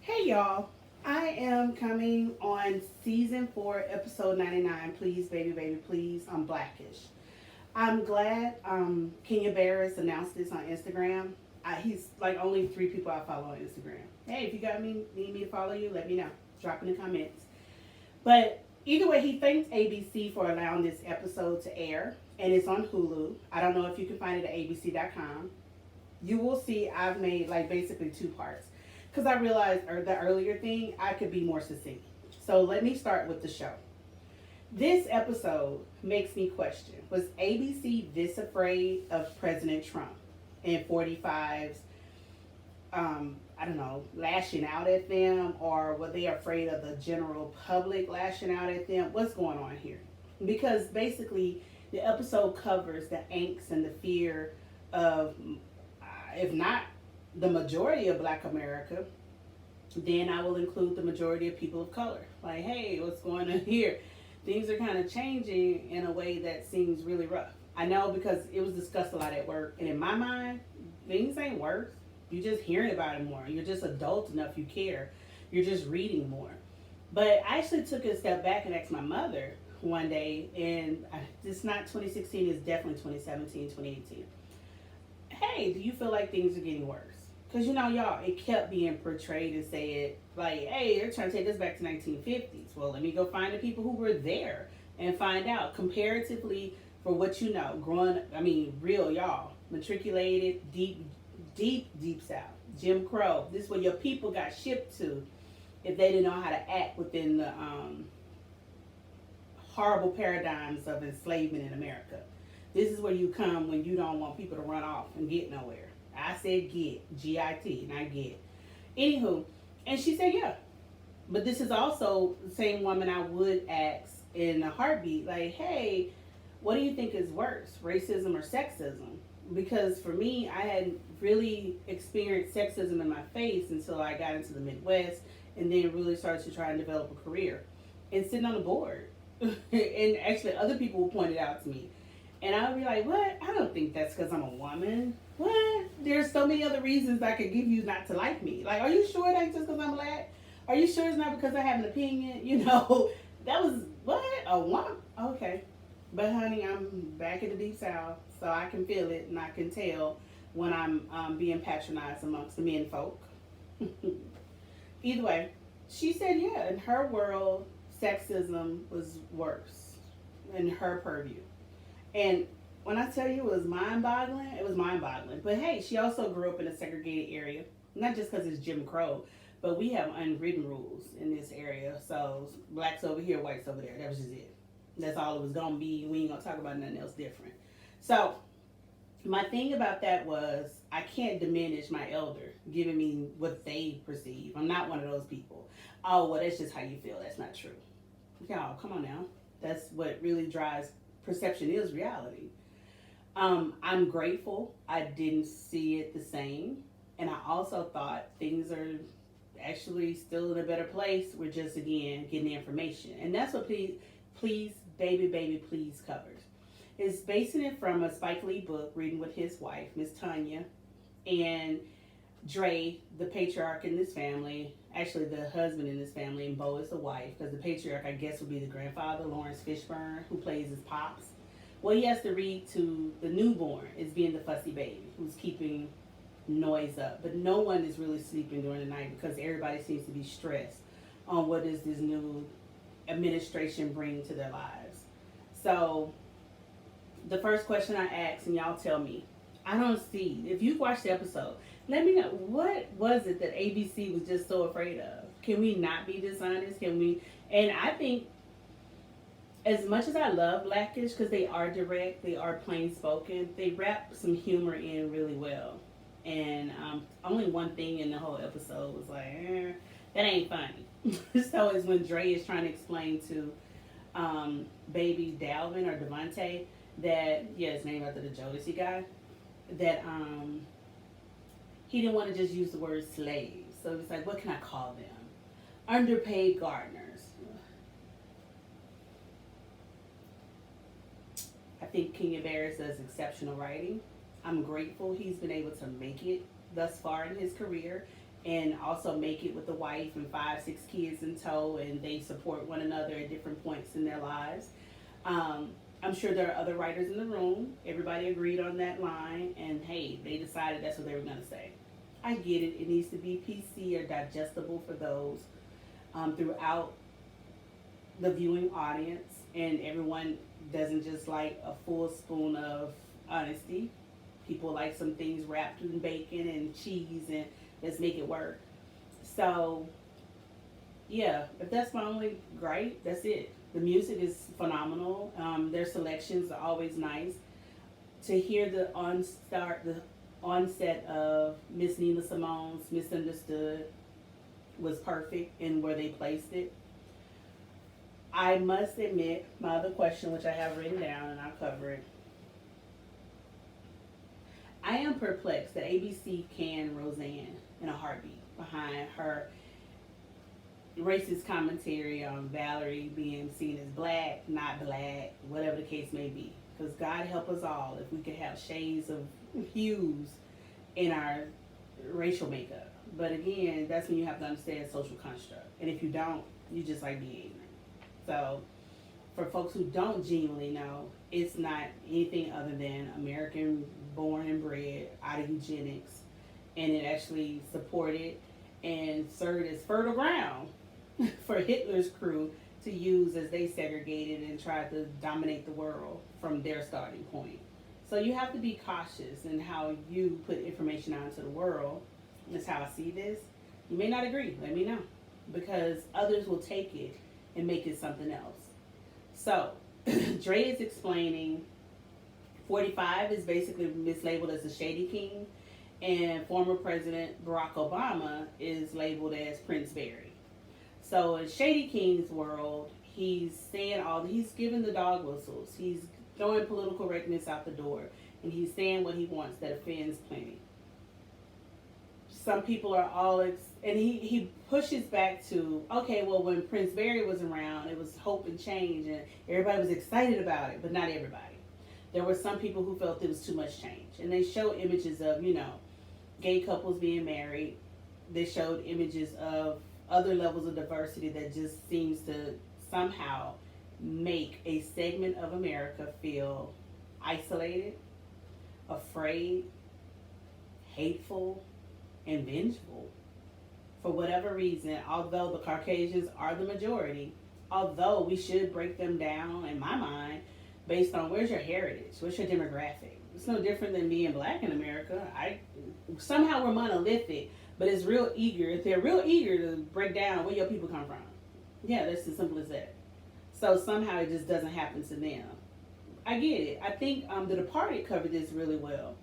Hey y'all, I am coming on season 4, episode 99. Please, baby, baby, please. I'm Blackish. I'm glad Kenya Barris announced this on Instagram. He's like only 3 people I follow on Instagram. Hey, if you got me, need me to follow you, let me know. Drop in the comments. But either way, he thanks ABC for allowing this episode to air, and it's on Hulu. I don't know if you can find it at abc.com. You will see I've made like basically 2 parts because I realized the earlier thing I could be more succinct. So let me start with the show. This episode makes me question, was ABC this afraid of President Trump and 45's I don't know, lashing out at them, or were they afraid of the general public lashing out at them? What's going on here? Because basically the episode covers the angst and the fear of, if not the majority of Black America, then I will include the majority of people of color. Like, hey, what's going on here? Things are kind of changing in a way that seems really rough. I know because it was discussed a lot at work, and in my mind, things ain't worse. You're just hearing about it more. You're just adult enough, you care. You're just reading more. But I actually took a step back and asked my mother one day, and it's not 2016, it's definitely 2017, 2018. Hey, do you feel like things are getting worse? Because y'all, it kept being portrayed and said like, hey, they're trying to take us back to 1950s. Well, let me go find the people who were there and find out comparatively for what you know. Growing, I mean, real y'all, matriculated, deep South, Jim Crow. This is where your people got shipped to if they didn't know how to act within the horrible paradigms of enslavement in America. This is where you come when you don't want people to run off and get nowhere. I said get, G-I-T, not get. Anywho, and she said yeah. But this is also the same woman I would ask in a heartbeat, like, hey, what do you think is worse, racism or sexism? Because for me, I hadn't really experienced sexism in my face until I got into the Midwest and then really started to try and develop a career and sitting on the board. And actually, other people would point it out to me. And I would be like, what? I don't think that's because I'm a woman. What? There's so many other reasons I could give you not to like me. Like, are you sure that's just because I'm Black? Are you sure it's not because I have an opinion? That was, what? A woman? Okay. But honey, I'm back in the deep South, so I can feel it and I can tell when I'm being patronized amongst the men folk. Either way, she said, yeah, in her world, sexism was worse in her purview. And when I tell you it was mind boggling. But hey, she also grew up in a segregated area, not just because it's Jim Crow, but we have unwritten rules in this area. So blacks over here, whites over there. That was just it. That's all it was gonna be. We ain't gonna talk about nothing else different. So my thing about that was I can't diminish my elder giving me what they perceive. I'm not one of those people. Oh, well, that's just how you feel. That's not true. Y'all, come on now. That's what really drives perception is reality. I'm grateful I didn't see it the same. And I also thought things are actually still in a better place. We're just, again, getting the information. And that's what please, baby, baby, please covers. It's basing it from a Spike Lee book, Reading with his wife, Miss Tanya, and Dre, the patriarch in this family, actually the husband in this family, and Bo is the wife, because the patriarch, I guess, would be the grandfather, Lawrence Fishburne, who plays his pops. Well, he has to read to the newborn as being the fussy baby, who's keeping noise up. But no one is really sleeping during the night because everybody seems to be stressed on what does this new administration bring to their lives. So the first question I ask, and y'all tell me, I don't see, if you've watched the episode, let me know, what was it that ABC was just so afraid of? Can we not be dishonest? Can we? And I think, as much as I love Blackish, because they are direct, they are plain spoken, they wrap some humor in really well. And only one thing in the whole episode was like, that ain't funny. So it's when Dre is trying to explain to baby Dalvin or Devontae that, yeah, his name after the Jodeci guy, that he didn't want to just use the word slaves. So it's like, what can I call them? Underpaid gardeners. I think Kenya Barris does exceptional writing. I'm grateful he's been able to make it thus far in his career and also make it with the wife and 5, 6 kids in tow, and they support one another at different points in their lives. Um, I'm sure there are other writers in the room. Everybody agreed on that line, and hey, they decided that's what they were going to say. I get it. It needs to be PC or digestible for those throughout the viewing audience, and everyone doesn't just like a full spoon of honesty. People like some things wrapped in bacon and cheese, and let's make it work. So, yeah, if that's my only gripe, that's it. The music is phenomenal. Their selections are always nice. To hear the onset of Miss Nina Simone's "Misunderstood" was perfect in where they placed it. I must admit, my other question, which I have written down and I'll cover it. I am perplexed that ABC canned Roseanne in a heartbeat behind her racist commentary on Valerie being seen as black, not black, whatever the case may be. Because God help us all if we could have shades of hues in our racial makeup. But again, that's when you have to understand social construct. And if you don't, you just like being ignorant. So, for folks who don't genuinely know, it's not anything other than American born and bred out of eugenics, and it actually supported and served as fertile ground for Hitler's crew to use as they segregated and tried to dominate the world from their starting point. So you have to be cautious in how you put information out into the world. That's how I see this. You may not agree, let me know, because others will take it and make it something else. So, Dre is explaining 45 is basically mislabeled as the Shady King, and former President Barack Obama is labeled as Prince Barry. So, in Shady King's world, he's giving the dog whistles, he's throwing political correctness out the door, and he's saying what he wants that offends plenty. Some people are and he pushes back to, okay, well, when Prince Barry was around, it was hope and change, and everybody was excited about it, but not everybody. There were some people who felt there was too much change, and they show images of, gay couples being married. They showed images of other levels of diversity that just seems to somehow make a segment of America feel isolated, afraid, hateful, and vengeful. For whatever reason, although the Caucasians are the majority, although we should break them down, in my mind, based on where's your heritage, what's your demographic. It's no different than being black in America. Somehow we're monolithic, but they're real eager to break down where your people come from. Yeah, that's as simple as that. So somehow it just doesn't happen to them. I get it. I think The Departed covered this really well.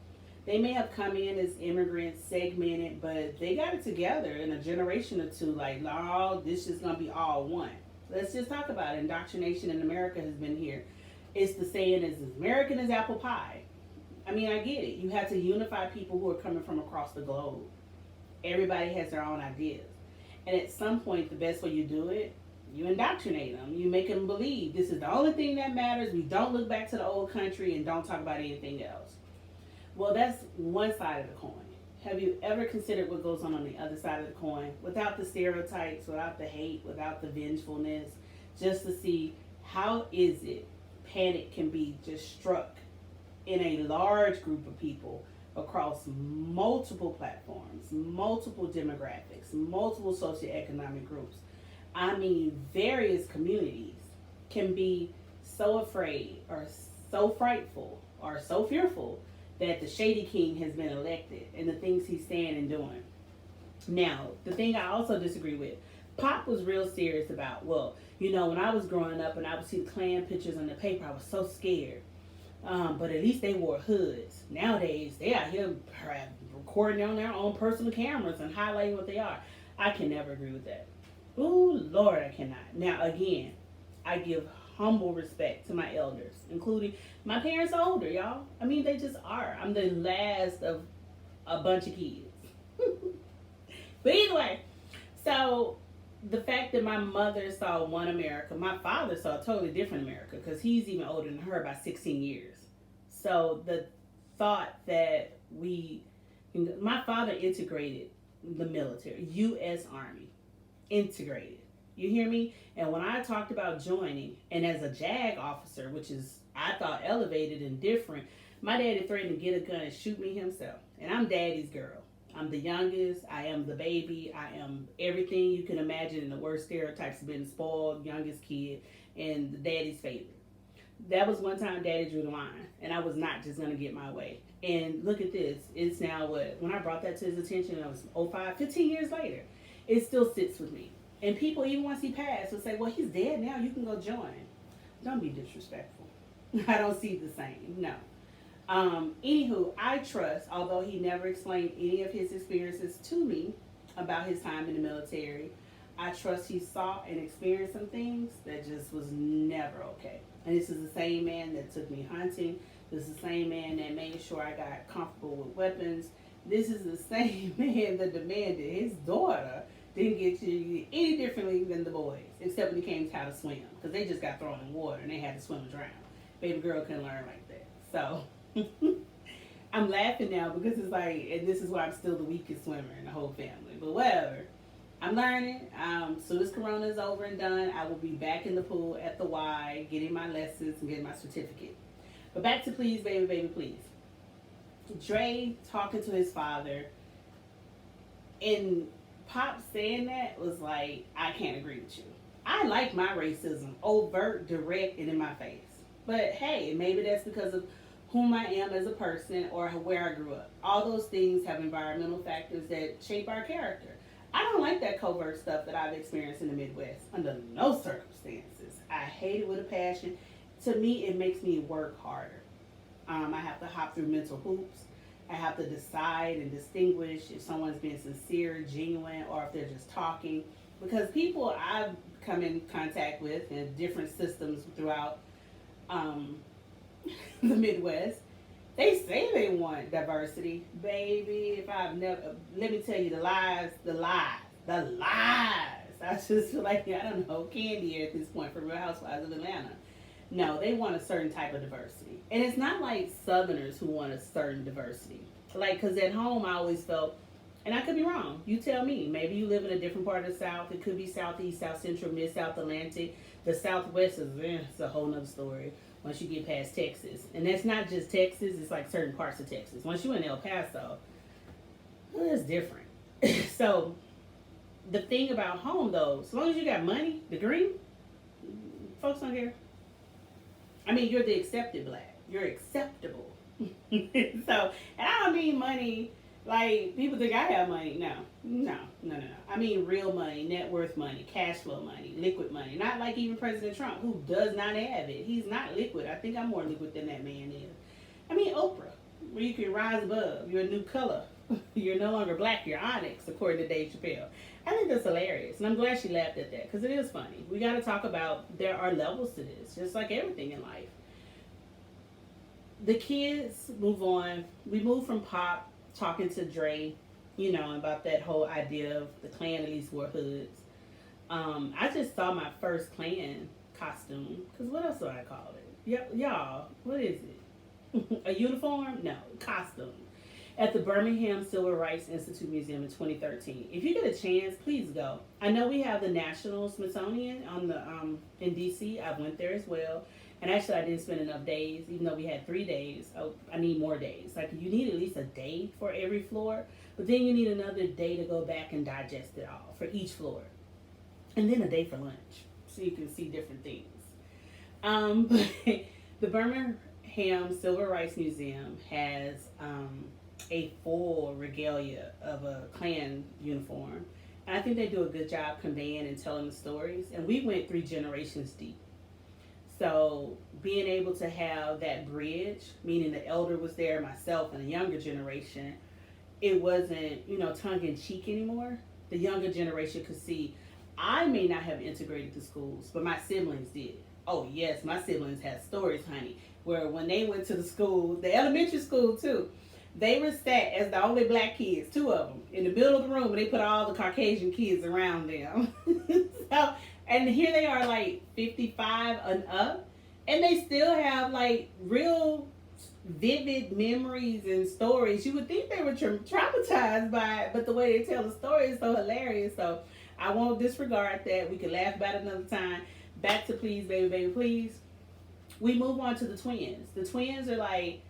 They may have come in as immigrants, segmented, but they got it together in a generation or two. Like, no, this is going to be all one. Let's just talk about it. Indoctrination in America has been here. It's the saying is as American as apple pie. I mean, I get it. You have to unify people who are coming from across the globe. Everybody has their own ideas. And at some point, the best way you do it, you indoctrinate them. You make them believe this is the only thing that matters. We don't look back to the old country and don't talk about anything else. Well, that's one side of the coin. Have you ever considered what goes on the other side of the coin? Without the stereotypes, without the hate, without the vengefulness, just to see how is it panic can be just struck in a large group of people across multiple platforms, multiple demographics, multiple socioeconomic groups. I mean, various communities can be so afraid or so frightful or so fearful that the Shady King has been elected and the things he's saying and doing. Now, the thing I also disagree with, Pop was real serious about, when I was growing up and I would see the Klan pictures on the paper, I was so scared. But at least they wore hoods. Nowadays, they out here recording on their own personal cameras and highlighting what they are. I can never agree with that. Ooh, Lord, I cannot. Now, again, I give humble respect to my elders, including my parents are older, y'all. I mean, they just are. I'm the last of a bunch of kids. But anyway, so the fact that my mother saw one America, my father saw a totally different America because he's even older than her by 16 years. So the thought that my father integrated the military, U.S. Army, integrated. You hear me? And when I talked about joining, and as a JAG officer, which is I thought elevated and different, my daddy threatened to get a gun and shoot me himself. And I'm daddy's girl. I'm the youngest. I am the baby. I am everything you can imagine in the worst stereotypes of being spoiled, youngest kid, and the daddy's favorite. That was one time daddy drew the line, and I was not just going to get my way. And look at this. It's now what? When I brought that to his attention, I was 05, 15 years later. It still sits with me. And people, even once he passed, would say, well, he's dead now. You can go join. Don't be disrespectful. I don't see the same. No. Anywho, I trust, although he never explained any of his experiences to me about his time in the military, I trust he saw and experienced some things that just was never okay. And this is the same man that took me hunting. This is the same man that made sure I got comfortable with weapons. This is the same man that demanded his daughter didn't get treated any differently than the boys, except when it came to how to swim, because they just got thrown in water and they had to swim and drown. Baby girl couldn't learn like that. So I'm laughing now because it's like, and this is why I'm still the weakest swimmer in the whole family. But whatever. I'm learning. Soon as Corona is over and done, I will be back in the pool at the Y, getting my lessons and getting my certificate. But back to Please, Baby, Baby, Please. Dre talking to his father, and Pop saying that was like, I can't agree with you. I like my racism, overt, direct, and in my face. But hey, maybe that's because of whom I am as a person or where I grew up. All those things have environmental factors that shape our character. I don't like that covert stuff that I've experienced in the Midwest under no circumstances. I hate it with a passion. To me, it makes me work harder. I have to hop through mental hoops. I have to decide and distinguish if someone's being sincere, genuine, or if they're just talking. Because people I've come in contact with in different systems throughout the Midwest, they say they want diversity. Baby, if I've never, let me tell you the lies. I just feel like, I don't know, candy at this point for Real Housewives of Atlanta. No, they want a certain type of diversity. And it's not like Southerners who want a certain diversity. Like, because at home I always felt, and I could be wrong, you tell me, maybe you live in a different part of the South. It could be Southeast, South Central, Mid-South Atlantic. The Southwest is it's a whole nother story once you get past Texas. And that's not just Texas, it's like certain parts of Texas. Once you're in El Paso, well, it's different. So, the thing about home, though, as long as you got money, degree, folks don't care. I mean, you're the accepted black. You're acceptable. So, and I don't mean money like people think I have money. No. I mean real money, net worth money, cash flow money, liquid money. Not like even President Trump, who does not have it. He's not liquid. I think I'm more liquid than that man is. I mean Oprah, where you can rise above. You're a new color. You're no longer black. You're onyx, according to Dave Chappelle. I think that's hilarious, and I'm glad she laughed at that because it is funny. We got to talk about there are levels to this, just like everything in life. The kids move on. We move from Pop talking to Dre, about that whole idea of the Klan at least wore hoods. I just saw my first Klan costume, because what else do I call it? Y'all, what is it? A uniform? No, costume. At the Birmingham Civil Rights Institute Museum in 2013. If you get a chance, please go. I know we have the National Smithsonian in DC. I went there as well. And actually, I didn't spend enough days, even though we had 3 days. Oh, I need more days. Like, you need at least a day for every floor. But then you need another day to go back and digest it all for each floor. And then a day for lunch, so you can see different things. But the Birmingham Civil Rights Museum has a full regalia of a Klan uniform. And I think they do a good job conveying and telling the stories. And we went 3 generations deep. So being able to have that bridge, meaning the elder was there, myself, and a younger generation, it wasn't, tongue-in-cheek anymore. The younger generation could see, I may not have integrated the schools, but my siblings did. Oh, yes, my siblings had stories, honey, where when they went to the school, the elementary school, too, they were sat as the only black kids, 2 of them, in the middle of the room, and they put all the Caucasian kids around them. And here they are, 55 and up, and they still have, real vivid memories and stories. You would think they were traumatized by it, but the way they tell the story is so hilarious. So I won't disregard that. We can laugh about it another time. Back to Please, Baby, Baby, Please. We move on to the twins. The twins are like,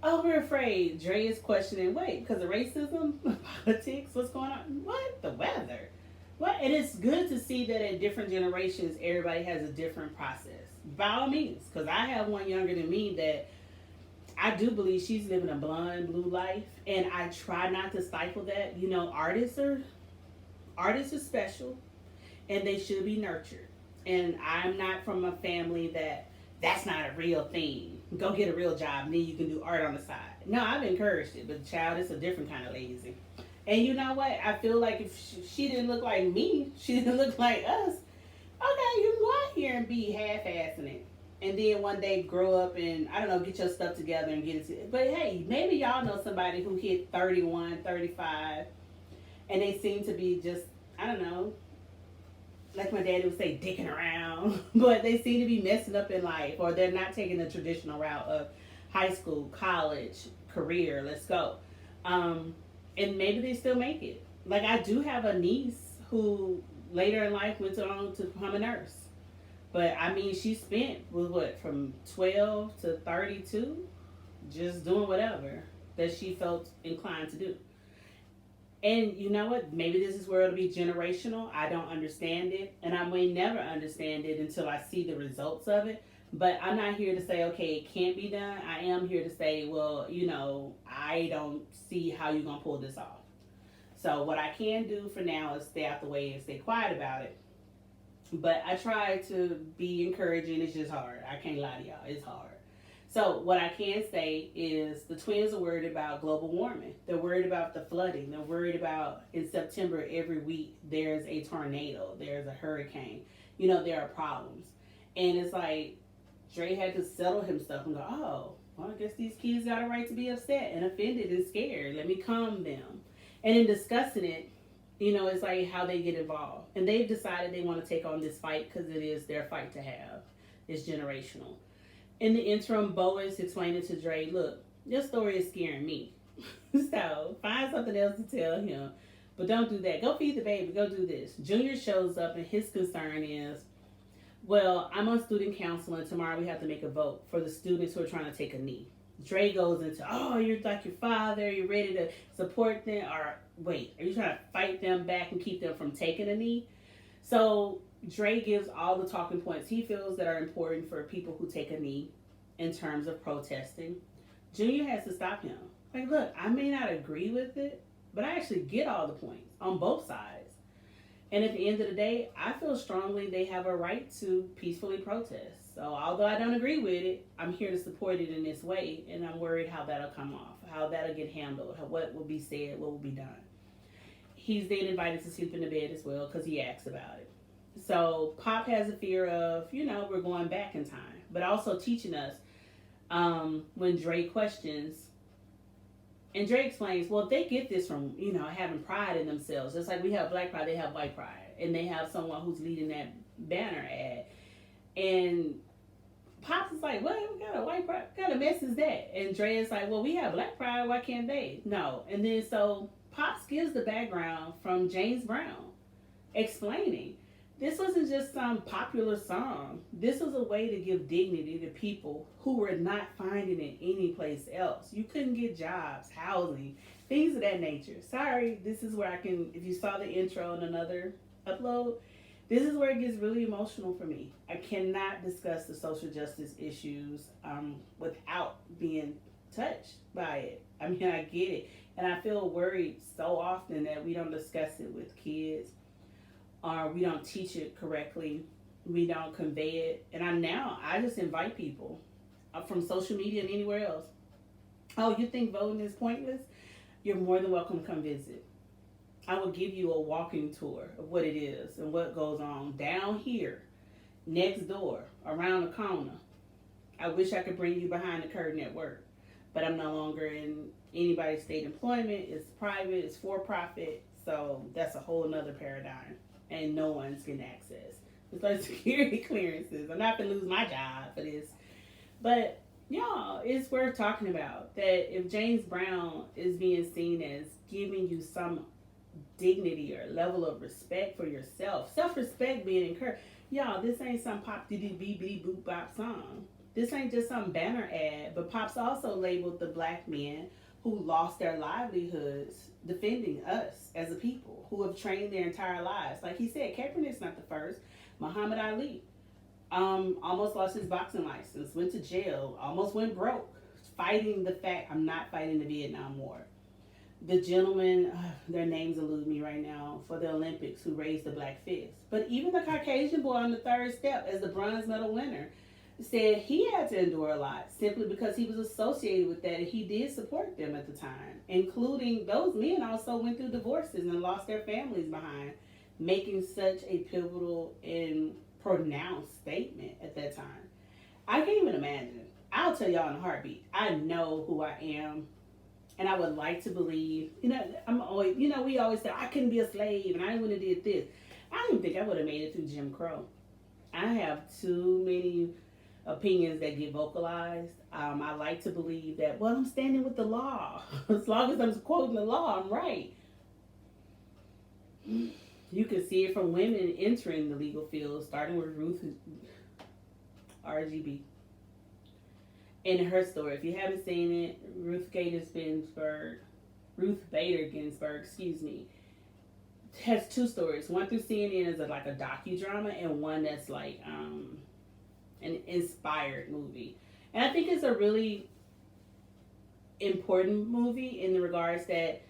oh, we're afraid. Dre is questioning, wait, because of racism, politics, what's going on? What? The weather. What? And it's good to see that at different generations, everybody has a different process. By all means, because I have one younger than me that I do believe she's living a blonde, blue life, and I try not to stifle that. You know, artists are special, and they should be nurtured. And I'm not from a family that's not a real thing. Go get a real job, and then you can do art on the side. No, I've encouraged it, but child, it's a different kind of lazy. And you know what? I feel like if she didn't look like me, she didn't look like us. Okay, you can go out here and be half-assing it. And then one day grow up and, I don't know, get your stuff together and get it to. But hey, maybe y'all know somebody who hit 31, 35, and they seem to be just, I don't know, like my daddy would say, dicking around. But they seem to be messing up in life, or they're not taking the traditional route of high school, college, career, let's go. And maybe they still make it. Like, I do have a niece who later in life went on to become a nurse. But I mean, she spent from 12 to 32 just doing whatever that she felt inclined to do. And you know what? Maybe this is where it'll be generational. I don't understand it, and I may never understand it until I see the results of it. But I'm not here to say, okay, it can't be done. I am here to say, well, you know, I don't see how you're going to pull this off. So what I can do for now is stay out the way and stay quiet about it. But I try to be encouraging. It's just hard. I can't lie to y'all. It's hard. So what I can say is the twins are worried about global warming. They're worried about the flooding. They're worried about in September every week there's a tornado. There's a hurricane. You know, there are problems. And it's like Dre had to settle himself and go, oh, well, I guess these kids got a right to be upset and offended and scared. Let me calm them. And in discussing it, you know, it's like how they get involved. And they've decided they want to take on this fight because it is their fight to have. It's generational. In the interim, Bo is explaining to Dre, look, your story is scaring me. So find something else to tell him. But don't do that. Go feed the baby. Go do this. Junior shows up and his concern is, well, I'm on student council and tomorrow we have to make a vote for the students who are trying to take a knee. Dre goes into, oh, you're like your father. You're ready to support them. Or wait, are you trying to fight them back and keep them from taking a knee? So Dre gives all the talking points he feels that are important for people who take a knee in terms of protesting. Junior has to stop him. Like, look, I may not agree with it, but I actually get all the points on both sides. And at the end of the day, I feel strongly they have a right to peacefully protest. So although I don't agree with it, I'm here to support it in this way, and I'm worried how that'll come off, how that'll get handled, what will be said, what will be done. He's then invited to sleep in the bed as well because he asks about it. So Pop has a fear of, you know, we're going back in time, but also teaching us when Dre questions, and Dre explains, well, they get this from, you know, having pride in themselves. Just like we have black pride, they have white pride. And they have someone who's leading that banner ad. And Pops is like, what kind of white pride? What kind of mess is that? And Dre is like, well, we have black pride. Why can't they? No. And then so Pops gives the background from James Brown explaining this wasn't just some popular song. This was a way to give dignity to people who were not finding it anyplace else. You couldn't get jobs, housing, things of that nature. Sorry, this is where I can, if you saw the intro in another upload, this is where it gets really emotional for me. I cannot discuss the social justice issues without being touched by it. I mean, I get it. And I feel worried so often that we don't discuss it with kids, or we don't teach it correctly, we don't convey it. And I just invite people from social media and anywhere else. Oh, you think voting is pointless? You're more than welcome to come visit. I will give you a walking tour of what it is and what goes on down here, next door, around the corner. I wish I could bring you behind the curtain at work, but I'm no longer in anybody's state employment. It's private, it's for profit, so that's a whole nother paradigm. And no one's getting access. It's like security clearances. I'm not going to lose my job for this. But Y'all, it's worth talking about that if James Brown is being seen as giving you some dignity or level of respect for yourself, self respect being encouraged. Y'all, this ain't some pop diddy bee bee boop bop song. This ain't just some banner ad, but Pops also labeled the black men who lost their livelihoods defending us as a people who have trained their entire lives. Like he said, Kaepernick's not the first. Muhammad Ali almost lost his boxing license, went to jail, almost went broke, fighting the fact I'm not fighting the Vietnam War. The gentlemen, their names elude me right now, for the Olympics who raised the black fist. But even the Caucasian boy on the third step as the bronze medal winner said he had to endure a lot simply because he was associated with that and he did support them at the time, including those men also went through divorces and lost their families behind, making such a pivotal and pronounced statement at that time. I can't even imagine. I'll tell y'all in a heartbeat. I know who I am, and I would like to believe. I'm always. We always say I couldn't be a slave, and I wouldn't have did this. I don't even think I would have made it through Jim Crow. I have too many opinions that get vocalized. I like to believe that. Well, I'm standing with the law. As long as I'm quoting the law, I'm right. You can see it from women entering the legal field, starting with Ruth RGB. In her story, if you haven't seen it, Ruth Bader Ginsburg, has two stories. One through CNN is like a docudrama, and one that's like an inspired movie. And I think it's a really important movie in the regards that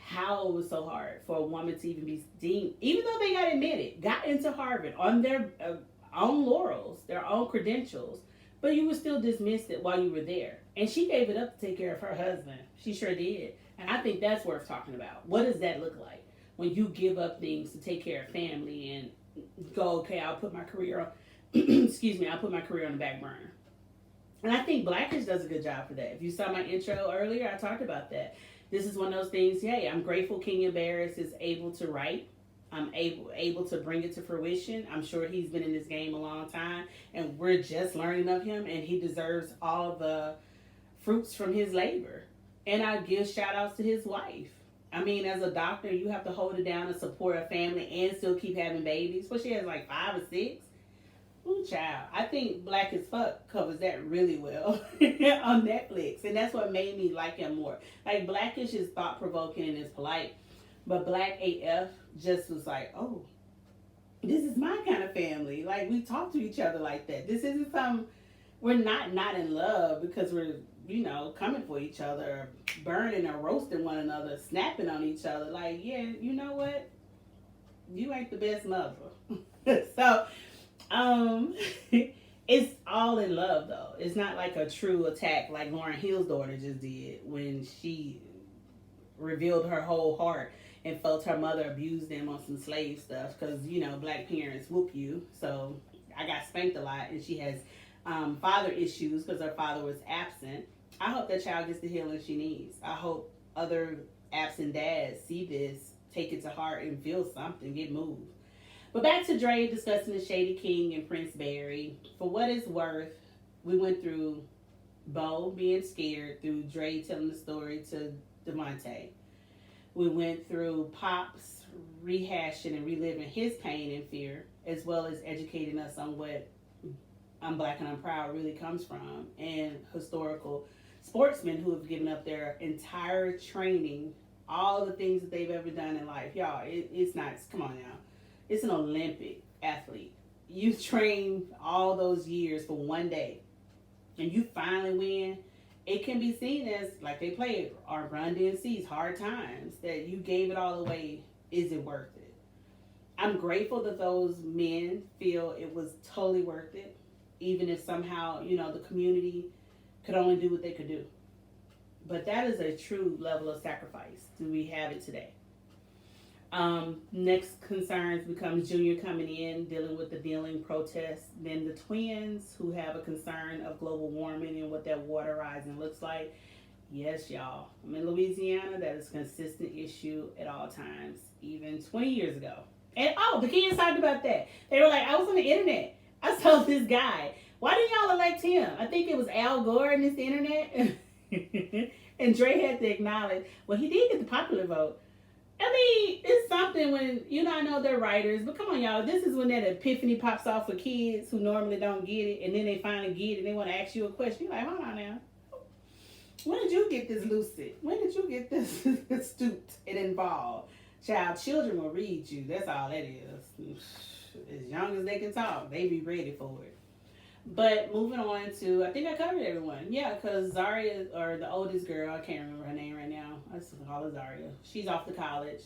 how it was so hard for a woman to even be deemed, even though they got admitted, got into Harvard on their own laurels, their own credentials, but you were still dismissed it while you were there. And she gave it up to take care of her husband. She sure did. And I think that's worth talking about. What does that look like when you give up things to take care of family and go, okay, I'll put my career on, I'll put my career on the back burner. And I think Blackish does a good job for that. If you saw my intro earlier, I talked about that. This is one of those things, hey, I'm grateful Kenya Barris is able to write. I'm able to bring it to fruition. I'm sure he's been in this game a long time, and we're just learning of him, and he deserves all the fruits from his labor. And I give shout outs to his wife. I mean, as a doctor, you have to hold it down and support a family and still keep having babies. Well, she has like 5 or 6. Ooh, child. I think Black as Fuck covers that really well on Netflix. And that's what made me like him more. Like, Blackish is thought-provoking and is polite. But Black AF just was like, oh, this is my kind of family. Like, we talk to each other like that. This isn't some, we're not in love because we're, coming for each other, burning or roasting one another, snapping on each other. Like, yeah, you know what? You ain't the best mother. So, it's all in love though. It's not like a true attack like Lauryn Hill's daughter just did when she revealed her whole heart and felt her mother abused them on some slave stuff because black parents whoop you. So I got spanked a lot, and she has father issues because her father was absent. I hope that child gets the healing she needs. I hope other absent dads see this, take it to heart, and feel something, get moved. But back to Dre discussing the Shady King and Prince Barry. For what it's worth, we went through Bo being scared, through Dre telling the story to Devontae. We went through Pops rehashing and reliving his pain and fear, as well as educating us on what I'm Black and I'm Proud really comes from, and historical sportsmen who have given up their entire training, all the things that they've ever done in life. Y'all, it's not, come on now. It's an Olympic athlete. You train all those years for one day, and you finally win. It can be seen as, like they played our Run DMC's Hard Times, that you gave it all away. Is it worth it? I'm grateful that those men feel it was totally worth it, even if somehow, the community could only do what they could do. But that is a true level of sacrifice. Do we have it today? Next concerns becomes Junior coming in, dealing with the dealing protests. Then the twins who have a concern of global warming and what that water rising looks like. Yes, y'all. I'm in Louisiana. That is a consistent issue at all times, even 20 years ago. And the kids talked about that. They were like, I was on the internet. I saw this guy Why didn't y'all elect him? I think it was Al Gore and this internet. And Dre had to acknowledge, well, he did get the popular vote. I mean, it's something when, I know they're writers, but come on, y'all. This is when that epiphany pops off for kids who normally don't get it, and then they finally get it, and they want to ask you a question. You're like, hold on now. When did you get this lucid? When did you get this astute and involved? Child, children will read you. That's all that is. As young as they can talk, they be ready for it. But moving on to, I think I covered everyone. Yeah, because Zaria, or the oldest girl, I can't remember her name right now. I just call her Zaria. She's off to college.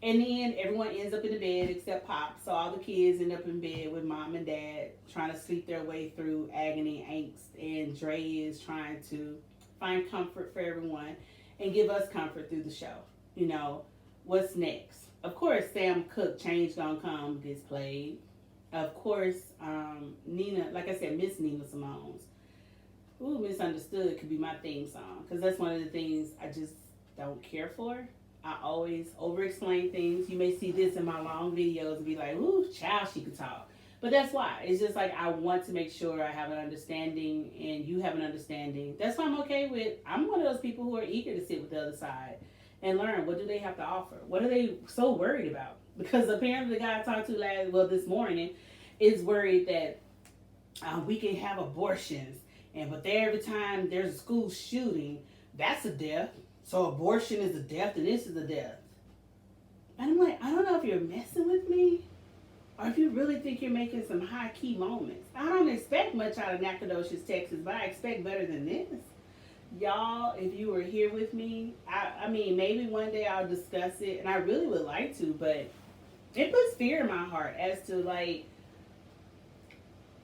And then everyone ends up in the bed except Pop. So all the kids end up in bed with mom and dad trying to sleep their way through agony and angst. And Dre is trying to find comfort for everyone and give us comfort through the show. What's next? Of course, Sam Cooke, Change Gonna Come, gets played. Of course, Nina, like I said, Miss Nina Simone's Ooh, Misunderstood could be my theme song. Because that's one of the things I just don't care for. I always over-explain things. You may see this in my long videos and be like, ooh, child, she could talk. But that's why. It's just like I want to make sure I have an understanding and you have an understanding. That's why I'm one of those people who are eager to sit with the other side and learn what do they have to offer. What are they so worried about? Because apparently the guy I talked to this morning is worried that we can have abortions. But every time there's a school shooting, that's a death. So abortion is a death and this is a death. And I'm like, I don't know if you're messing with me or if you really think you're making some high key moments. I don't expect much out of Nacogdoches, Texas, but I expect better than this. Y'all, if you were here with me, I mean, maybe one day I'll discuss it, and I really would like to, but it puts fear in my heart as to, like,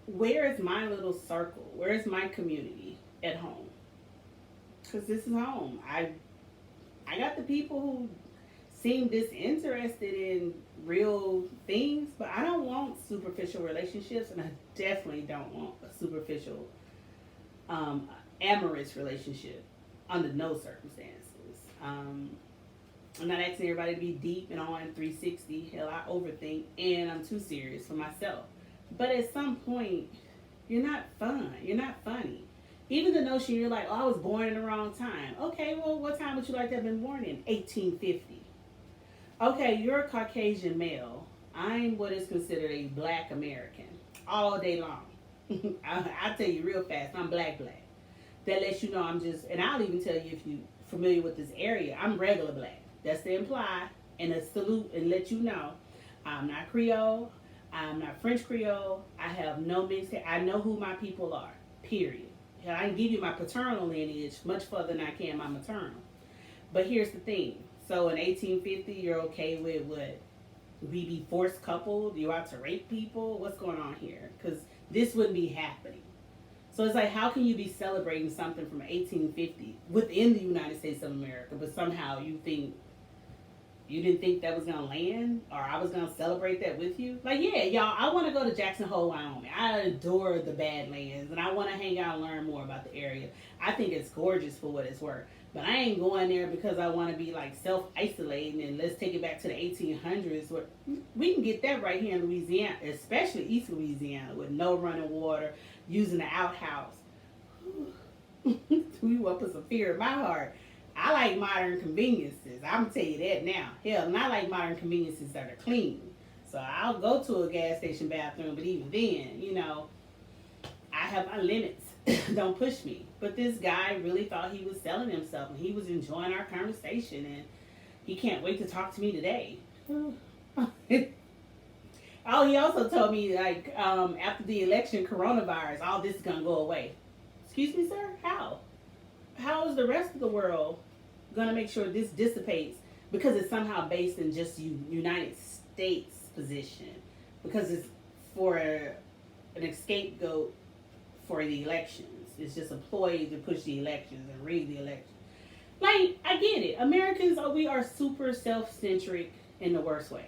where is my little circle? Where is my community at home? Because this is home. I got the people who seem disinterested in real things, but I don't want superficial relationships, and I definitely don't want a superficial amorous relationship under no circumstances. I'm not asking everybody to be deep and on 360. Hell, I overthink, and I'm too serious for myself. But at some point, you're not fun. You're not funny. Even the notion you're like, oh, I was born in the wrong time. Okay, well, what time would you like to have been born in? 1850. Okay, you're a Caucasian male. I'm what is considered a black American all day long. I'll tell you real fast, I'm black. That lets you know I'm just, and I'll even tell you if you're familiar with this area, I'm regular black. That's to imply and a salute and let you know I'm not Creole. I'm not French Creole. I have no mixed. I know who my people are, period. I can give you my paternal lineage much further than I can my maternal. But here's the thing. So in 1850, you're okay with what? We be forced coupled? You out to rape people? What's going on here? Because this wouldn't be happening. So it's like, how can you be celebrating something from 1850 within the United States of America, but somehow you didn't think that was going to land, or I was going to celebrate that with you? Like, yeah, y'all, I want to go to Jackson Hole, Wyoming. I adore the Badlands, and I want to hang out and learn more about the area. I think it's gorgeous for what it's worth. But I ain't going there because I want to be, like, self-isolating, and let's take it back to the 1800s. Where we can get that right here in Louisiana, especially East Louisiana, with no running water, using the outhouse. You up with some fear in my heart. I like modern conveniences. I'm going to tell you that now. Hell, and I like modern conveniences that are clean. So I'll go to a gas station bathroom, but even then, I have my limits. Don't push me. But this guy really thought he was selling himself, and he was enjoying our conversation, and he can't wait to talk to me today. Oh, he also told me, like, after the election, coronavirus, all this is going to go away. Excuse me, sir? How? How is the rest of the world going to make sure this dissipates because it's somehow based in just United States position? Because it's for an scapegoat for the elections. It's just a ploy to push the elections and rig the elections. Like, I get it. Americans, we are super self-centric in the worst way.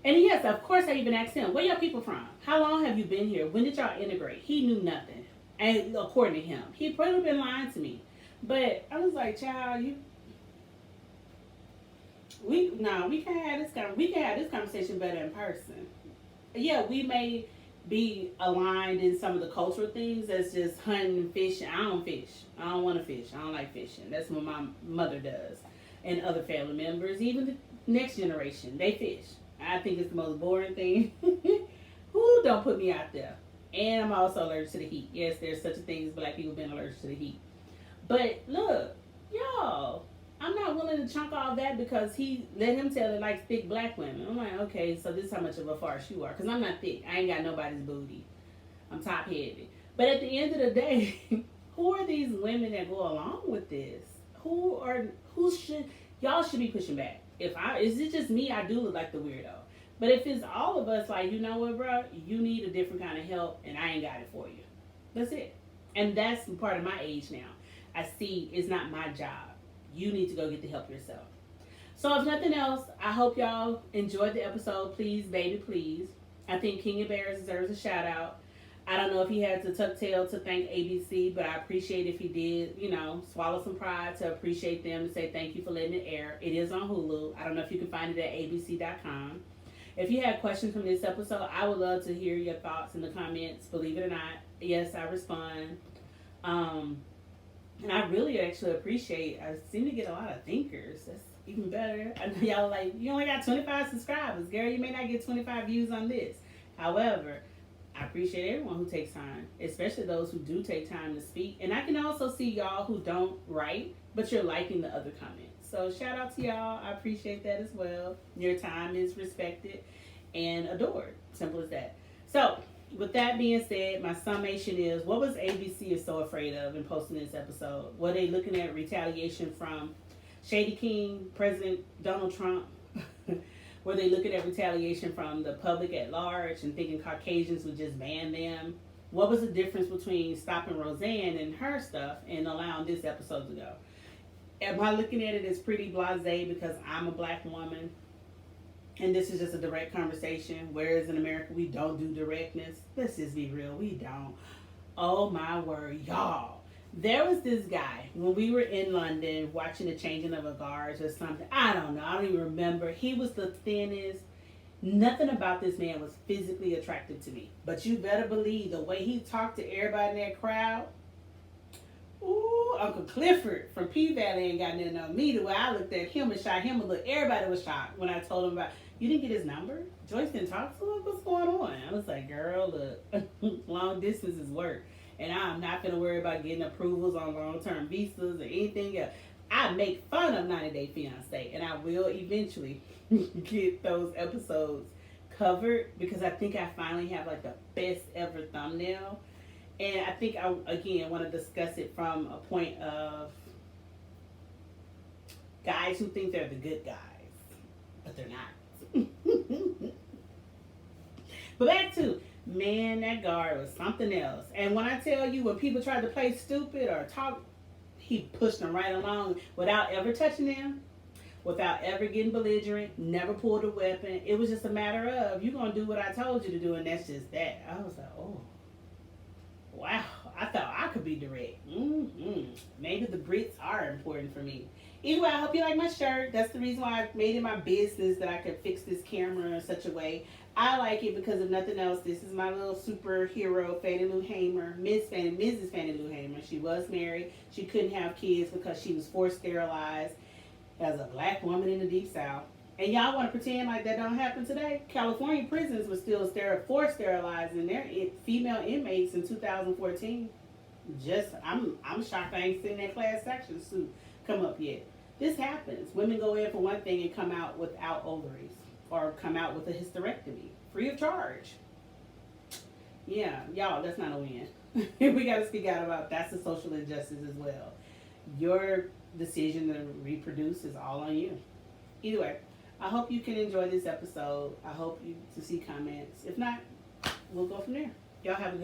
And yes, of course, I even asked him, where y'all people from? How long have you been here? When did y'all integrate? He knew nothing. And according to him, he'd probably been lying to me. But I was like, child, we can have this conversation better in person. Yeah, we may be aligned in some of the cultural things that's just hunting and fishing. I don't fish. I don't want to fish. I don't like fishing. That's what my mother does. And other family members, even the next generation, they fish. I think it's the most boring thing. Who don't put me out there? And I'm also allergic to the heat. Yes, there's such a thing as black people being allergic to the heat. But look, y'all, I'm not willing to chunk all that because he let him tell it like thick black women. I'm like, okay, so this is how much of a farce you are. Because I'm not thick. I ain't got nobody's booty. I'm top heavy. But at the end of the day, who are these women that go along with this? Who should, y'all should be pushing back. Is it just me? I do look like the weirdo. But if it's all of us, like, you know what, bro? You need a different kind of help, and I ain't got it for you. That's it. And that's part of my age now. I see it's not my job. You need to go get the help yourself. So if nothing else, I hope y'all enjoyed the episode. Please, baby, please. I think King of Bears deserves a shout out. I don't know if he had to tuck tail to thank ABC, but I appreciate if he did, swallow some pride to appreciate them and say thank you for letting it air. It is on Hulu. I don't know if you can find it at abc.com. If you have questions from this episode, I would love to hear your thoughts in the comments. Believe it or not, yes, I respond. And I really actually appreciate, I seem to get a lot of thinkers. That's even better. I know y'all like, you only got 25 subscribers. Girl, you may not get 25 views on this. However, I appreciate everyone who takes time, especially those who do take time to speak. And I can also see y'all who don't write, but you're liking the other comments. So shout out to y'all. I appreciate that as well. Your time is respected and adored. Simple as that. So with that being said, my summation is, what was ABC is so afraid of in posting this episode? Were they looking at retaliation from Shady King, President Donald Trump? Were they looking at retaliation from the public at large and thinking Caucasians would just ban them? What was the difference between stopping Roseanne and her stuff and allowing this episode to go? Am I looking at it as pretty blasé because I'm a black woman and this is just a direct conversation, whereas in America we don't do directness? Let's just be real, we don't. Oh my word, y'all. There was this guy when we were in London watching the changing of the guards or something. I don't know. I don't even remember. He was the thinnest. Nothing about this man was physically attractive to me. But you better believe the way he talked to everybody in that crowd. Ooh, Uncle Clifford from P-Valley ain't got nothing on me. The way I looked at him and shot him a look. Everybody was shocked when I told him about, you didn't get his number? Joyce didn't talk to him? What's going on? I was like, girl, look, long distance is work. And I'm not going to worry about getting approvals on long-term visas or anything else. I make fun of 90 Day Fiancé, and I will eventually get those episodes covered because I think I finally have like the best ever thumbnail. And I think I, again, want to discuss it from a point of guys who think they're the good guys, but they're not. But back to, man, that guard was something else. And when I tell you, when people tried to play stupid or talk, he pushed them right along without ever touching them, without ever getting belligerent, never pulled a weapon. It was just a matter of, you're going to do what I told you to do, and that's just that. I was like, oh, wow. I thought I could be direct. Maybe the Brits are important for me. Anyway, I hope you like my shirt. That's the reason why I made it my business that I could fix this camera in such a way. I like it because if nothing else, this is my little superhero, Fannie Lou Hamer, Mrs. Fannie Lou Hamer. She was married. She couldn't have kids because she was forced sterilized as a black woman in the Deep South. And y'all want to pretend like that don't happen today? California prisons were still forced sterilizing their female inmates in 2014. I'm shocked I ain't seen that class action suit come up yet. This happens. Women go in for one thing and come out without ovaries, or come out with a hysterectomy, free of charge. Yeah, y'all, that's not a win. We got to speak out about that's a social injustice as well. Your decision to reproduce is all on you. Either way, I hope you can enjoy this episode. I hope you to see comments. If not, we'll go from there. Y'all have a good